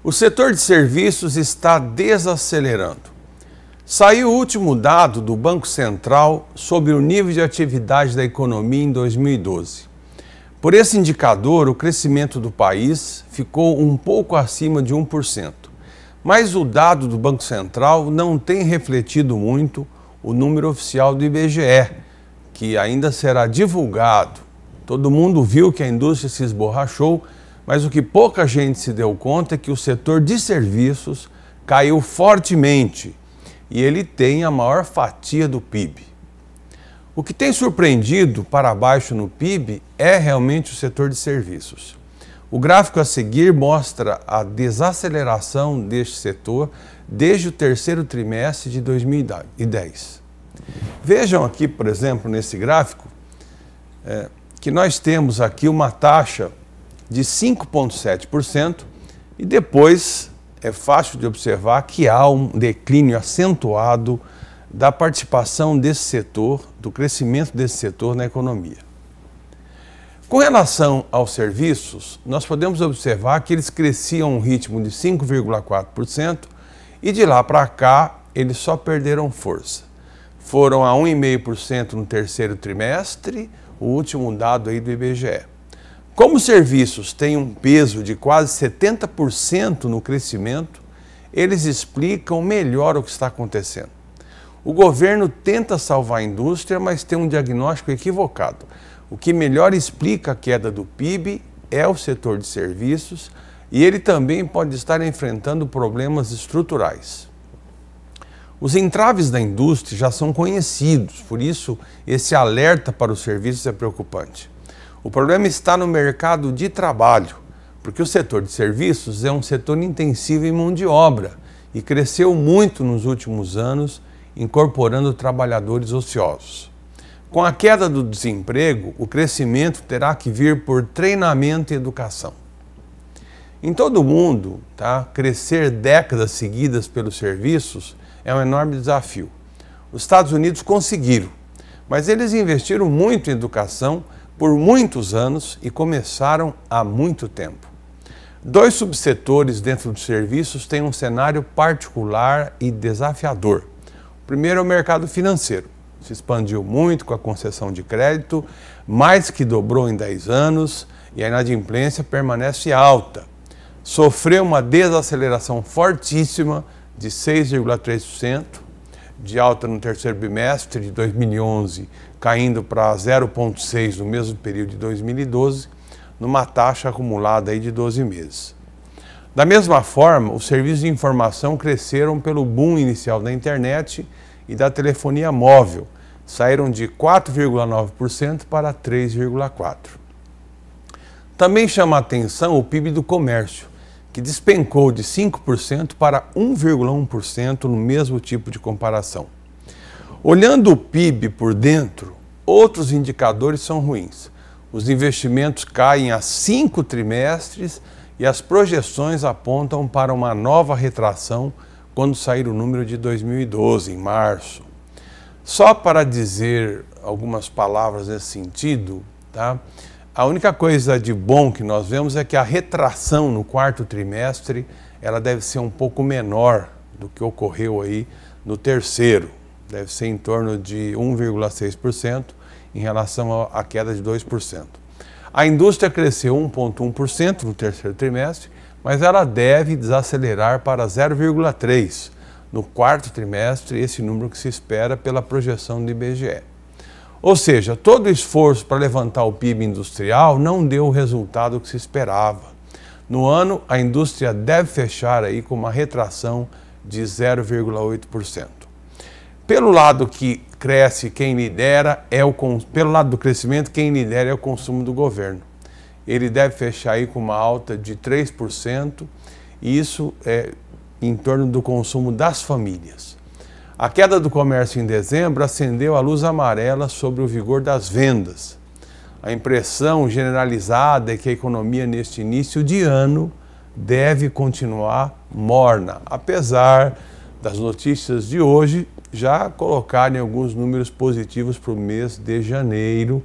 O setor de serviços está desacelerando. Saiu o último dado do Banco Central sobre o nível de atividade da economia em 2012. Por esse indicador, o crescimento do país ficou um pouco acima de 1%. Mas o dado do Banco Central não tem refletido muito o número oficial do IBGE, que ainda será divulgado. Todo mundo viu que a indústria se esborrachou, mas o que pouca gente se deu conta é que o setor de serviços caiu fortemente e ele tem a maior fatia do PIB. O que tem surpreendido para baixo no PIB é realmente o setor de serviços. O gráfico a seguir mostra a desaceleração deste setor desde o terceiro trimestre de 2010. Vejam aqui, por exemplo, nesse gráfico, que nós temos aqui uma taxa de 5,7% e depois é fácil de observar que há um declínio acentuado da participação desse setor, do crescimento desse setor na economia. Com relação aos serviços, nós podemos observar que eles cresciam a um ritmo de 5,4% e de lá para cá eles só perderam força. Foram a 1,5% no terceiro trimestre, o último dado aí do IBGE. Como os serviços têm um peso de quase 70% no crescimento, eles explicam melhor o que está acontecendo. O governo tenta salvar a indústria, mas tem um diagnóstico equivocado. O que melhor explica a queda do PIB é o setor de serviços e ele também pode estar enfrentando problemas estruturais. Os entraves da indústria já são conhecidos, por isso esse alerta para os serviços é preocupante. O problema está no mercado de trabalho, porque o setor de serviços é um setor intensivo em mão de obra e cresceu muito nos últimos anos, incorporando trabalhadores ociosos. Com a queda do desemprego, o crescimento terá que vir por treinamento e educação. Em todo o mundo, crescer décadas seguidas pelos serviços é um enorme desafio. Os Estados Unidos conseguiram, mas eles investiram muito em educação por muitos anos e começaram há muito tempo. Dois subsetores dentro dos serviços têm um cenário particular e desafiador. O primeiro é o mercado financeiro. Se expandiu muito com a concessão de crédito, mais que dobrou em 10 anos e a inadimplência permanece alta. Sofreu uma desaceleração fortíssima de 6,3%, de alta no terceiro bimestre de 2011, caindo para 0,6% no mesmo período de 2012, numa taxa acumulada aí de 12 meses. Da mesma forma, os serviços de informação cresceram pelo boom inicial da internet e da telefonia móvel, saíram de 4,9% para 3,4%. Também chama a atenção o PIB do comércio, que despencou de 5% para 1,1% no mesmo tipo de comparação. Olhando o PIB por dentro, outros indicadores são ruins. Os investimentos caem há 5 trimestres e as projeções apontam para uma nova retração quando sair o número de 2012, em março. Só para dizer algumas palavras nesse sentido, a única coisa de bom que nós vemos é que a retração no quarto trimestre ela deve ser um pouco menor do que ocorreu aí no terceiro. Deve ser em torno de 1,6% em relação à queda de 2%. A indústria cresceu 1,1% no terceiro trimestre, mas ela deve desacelerar para 0,3% no quarto trimestre, esse número que se espera pela projeção do IBGE. Ou seja, todo o esforço para levantar o PIB industrial não deu o resultado que se esperava. No ano, a indústria deve fechar aí com uma retração de 0,8%. Pelo lado que cresce, quem lidera pelo lado do crescimento, quem lidera é o consumo do governo. Ele deve fechar aí com uma alta de 3%, e isso é em torno do consumo das famílias. A queda do comércio em dezembro acendeu a luz amarela sobre o vigor das vendas. A impressão generalizada é que a economia neste início de ano deve continuar morna, apesar das notícias de hoje já colocarem alguns números positivos para o mês de janeiro,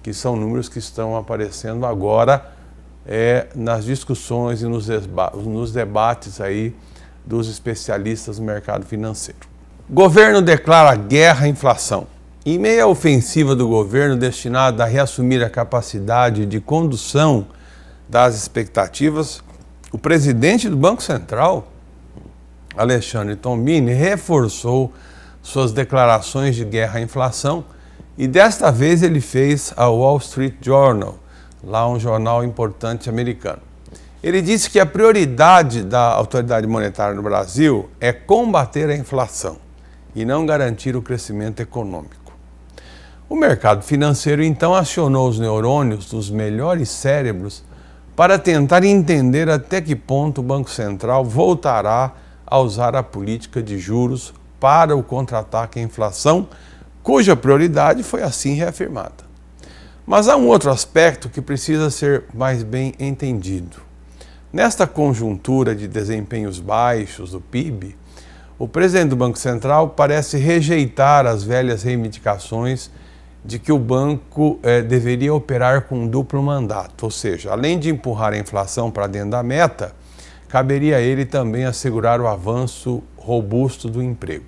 que são números que estão aparecendo agora nas discussões e nos debates aí dos especialistas no mercado financeiro. O governo declara guerra à inflação. Em meio à ofensiva do governo destinada a reassumir a capacidade de condução das expectativas, o presidente do Banco Central, Alexandre Tombini, reforçou suas declarações de guerra à inflação e desta vez ele fez ao Wall Street Journal, lá um jornal importante americano. Ele disse que a prioridade da autoridade monetária no Brasil é combater a inflação e não garantir o crescimento econômico. O mercado financeiro então acionou os neurônios dos melhores cérebros para tentar entender até que ponto o Banco Central voltará a usar a política de juros para o contra-ataque à inflação, cuja prioridade foi assim reafirmada. Mas há um outro aspecto que precisa ser mais bem entendido. Nesta conjuntura de desempenhos baixos do PIB, o presidente do Banco Central parece rejeitar as velhas reivindicações de que o banco deveria operar com um duplo mandato, ou seja, além de empurrar a inflação para dentro da meta, caberia a ele também assegurar o avanço robusto do emprego.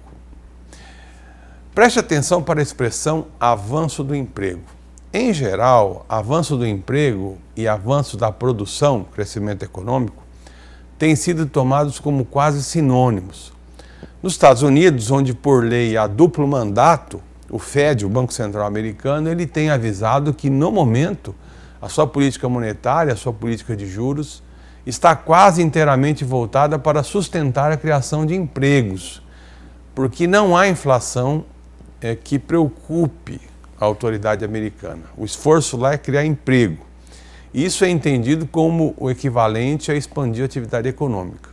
Preste atenção para a expressão avanço do emprego. Em geral, avanço do emprego e avanço da produção, crescimento econômico, têm sido tomados como quase sinônimos. Nos Estados Unidos, onde por lei há duplo mandato, o Fed, o Banco Central americano, ele tem avisado que no momento a sua política monetária, a sua política de juros, está quase inteiramente voltada para sustentar a criação de empregos, porque não há inflação que preocupe a autoridade americana. O esforço lá é criar emprego. Isso é entendido como o equivalente a expandir a atividade econômica.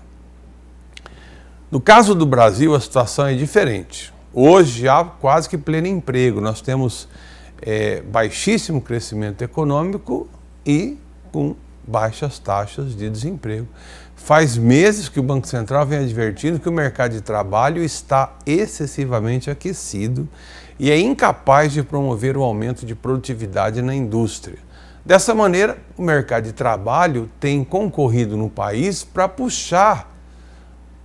No caso do Brasil, a situação é diferente. Hoje há quase que pleno emprego. Nós temos baixíssimo crescimento econômico e com baixas taxas de desemprego. Faz meses que o Banco Central vem advertindo que o mercado de trabalho está excessivamente aquecido e é incapaz de promover o aumento de produtividade na indústria. Dessa maneira, o mercado de trabalho tem concorrido no país para puxar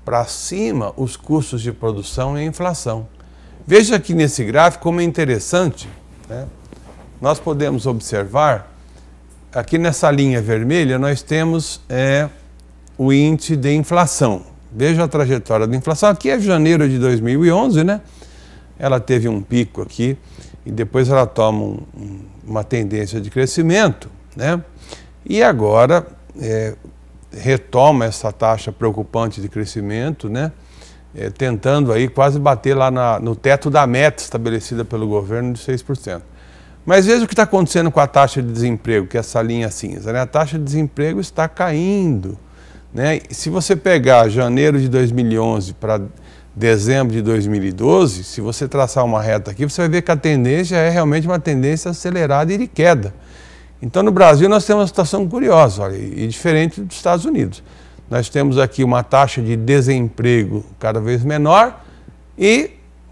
para cima os custos de produção e a inflação. Veja aqui nesse gráfico como é interessante, né? Nós podemos observar, aqui nessa linha vermelha, nós temos o índice de inflação. Veja a trajetória da inflação. Aqui é janeiro de 2011, né? Ela teve um pico aqui e depois ela toma uma tendência de crescimento, né? E agora retoma essa taxa preocupante de crescimento, né? Tentando aí quase bater lá no teto da meta estabelecida pelo governo de 6%. Mas veja o que está acontecendo com a taxa de desemprego, que é essa linha cinza, né? A taxa de desemprego está caindo, né? E se você pegar janeiro de 2011 para dezembro de 2012, se você traçar uma reta aqui, você vai ver que a tendência é realmente uma tendência acelerada e de queda. Então, no Brasil, nós temos uma situação curiosa, olha, e diferente dos Estados Unidos. Nós temos aqui uma taxa de desemprego cada vez menor e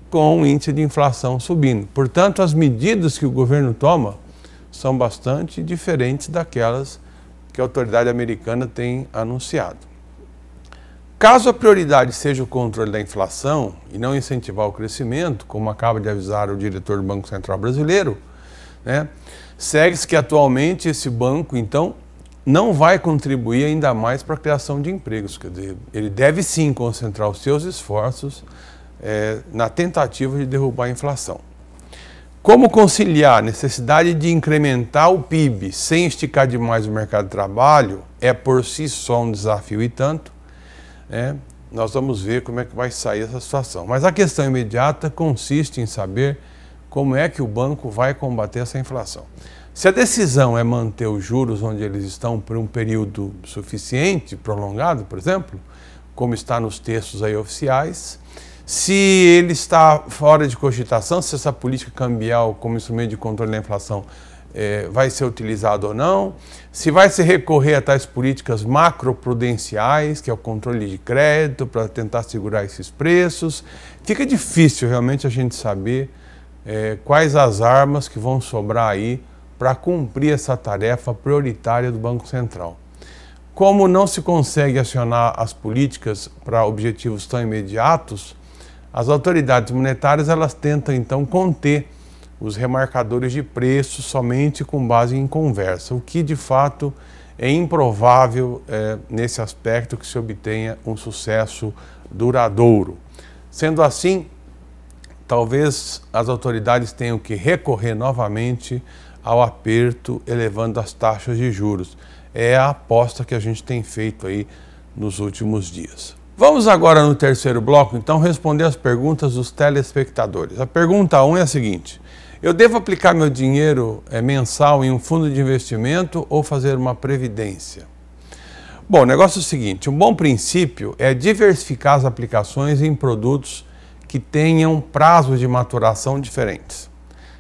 com o índice de inflação subindo. Portanto, as medidas que o governo toma são bastante diferentes daquelas que a autoridade americana tem anunciado. Caso a prioridade seja o controle da inflação e não incentivar o crescimento, como acaba de avisar o diretor do Banco Central brasileiro, né, segue-se que atualmente esse banco, então, não vai contribuir ainda mais para a criação de empregos. Quer dizer, ele deve sim concentrar os seus esforços na tentativa de derrubar a inflação. Como conciliar a necessidade de incrementar o PIB sem esticar demais o mercado de trabalho é por si só um desafio e tanto. Nós vamos ver como é que vai sair essa situação. Mas a questão imediata consiste em saber como é que o banco vai combater essa inflação. Se a decisão é manter os juros onde eles estão por um período suficiente, prolongado, por exemplo, como está nos textos aí oficiais, se ele está fora de cogitação, se essa política cambial como instrumento de controle da inflação vai ser utilizado ou não, se vai se recorrer a tais políticas macroprudenciais, que é o controle de crédito, para tentar segurar esses preços. Fica difícil realmente a gente saber quais as armas que vão sobrar aí para cumprir essa tarefa prioritária do Banco Central. Como não se consegue acionar as políticas para objetivos tão imediatos, as autoridades monetárias elas tentam então conter os remarcadores de preços somente com base em conversa, o que de fato é improvável nesse aspecto que se obtenha um sucesso duradouro. Sendo assim, talvez as autoridades tenham que recorrer novamente ao aperto, elevando as taxas de juros. É a aposta que a gente tem feito aí nos últimos dias. Vamos agora no terceiro bloco, então, responder as perguntas dos telespectadores. A pergunta 1 é a seguinte: eu devo aplicar meu dinheiro mensal em um fundo de investimento ou fazer uma previdência? Bom, o negócio é o seguinte, um bom princípio é diversificar as aplicações em produtos que tenham prazos de maturação diferentes.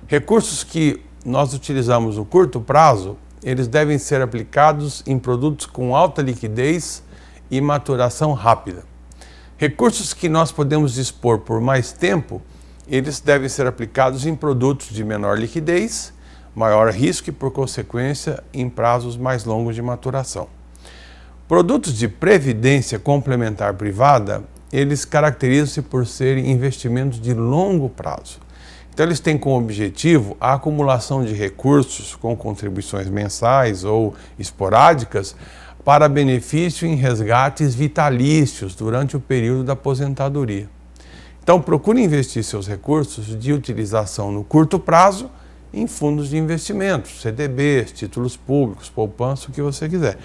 Recursos que nós utilizamos no curto prazo, eles devem ser aplicados em produtos com alta liquidez e maturação rápida. Recursos que nós podemos dispor por mais tempo, eles devem ser aplicados em produtos de menor liquidez, maior risco e, por consequência, em prazos mais longos de maturação. Produtos de previdência complementar privada, eles caracterizam-se por serem investimentos de longo prazo. Então, eles têm como objetivo a acumulação de recursos com contribuições mensais ou esporádicas para benefício em resgates vitalícios durante o período da aposentadoria. Então, procure investir seus recursos de utilização no curto prazo em fundos de investimentos, CDBs, títulos públicos, poupança, o que você quiser.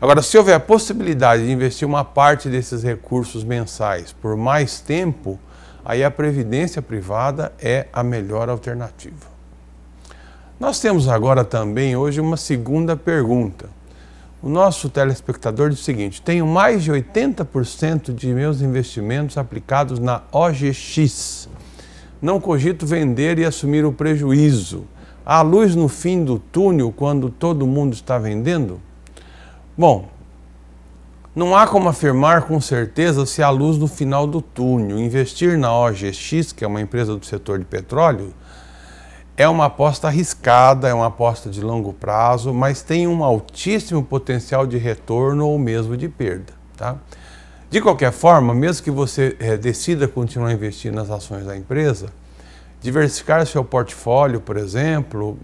Agora, se houver a possibilidade de investir uma parte desses recursos mensais por mais tempo, aí a previdência privada é a melhor alternativa. Nós temos agora também hoje uma segunda pergunta. O nosso telespectador diz o seguinte: tenho mais de 80% de meus investimentos aplicados na OGX. Não cogito vender e assumir o prejuízo. Há luz no fim do túnel quando todo mundo está vendendo? Bom, não há como afirmar com certeza se há luz no final do túnel. Investir na OGX, que é uma empresa do setor de petróleo, é uma aposta arriscada, é uma aposta de longo prazo, mas tem um altíssimo potencial de retorno ou mesmo de perda, tá? De qualquer forma, mesmo que você decida continuar investindo nas ações da empresa, diversificar seu portfólio, por exemplo,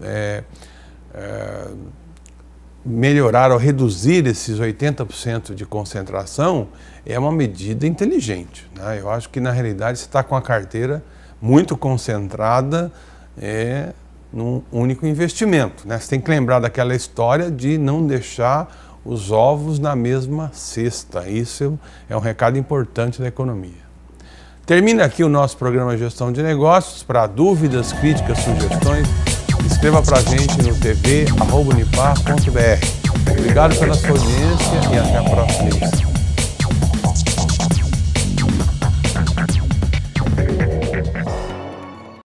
melhorar ou reduzir esses 80% de concentração é uma medida inteligente, né? Eu acho que na realidade você está com a carteira muito concentrada num único investimento, né? Você tem que lembrar daquela história de não deixar os ovos na mesma cesta. Isso é um recado importante da economia. Termina aqui o nosso programa Gestão de Negócios. Para dúvidas, críticas, sugestões, escreva para a gente no tv@unipar.br. Obrigado pela sua audiência e até a próxima edição.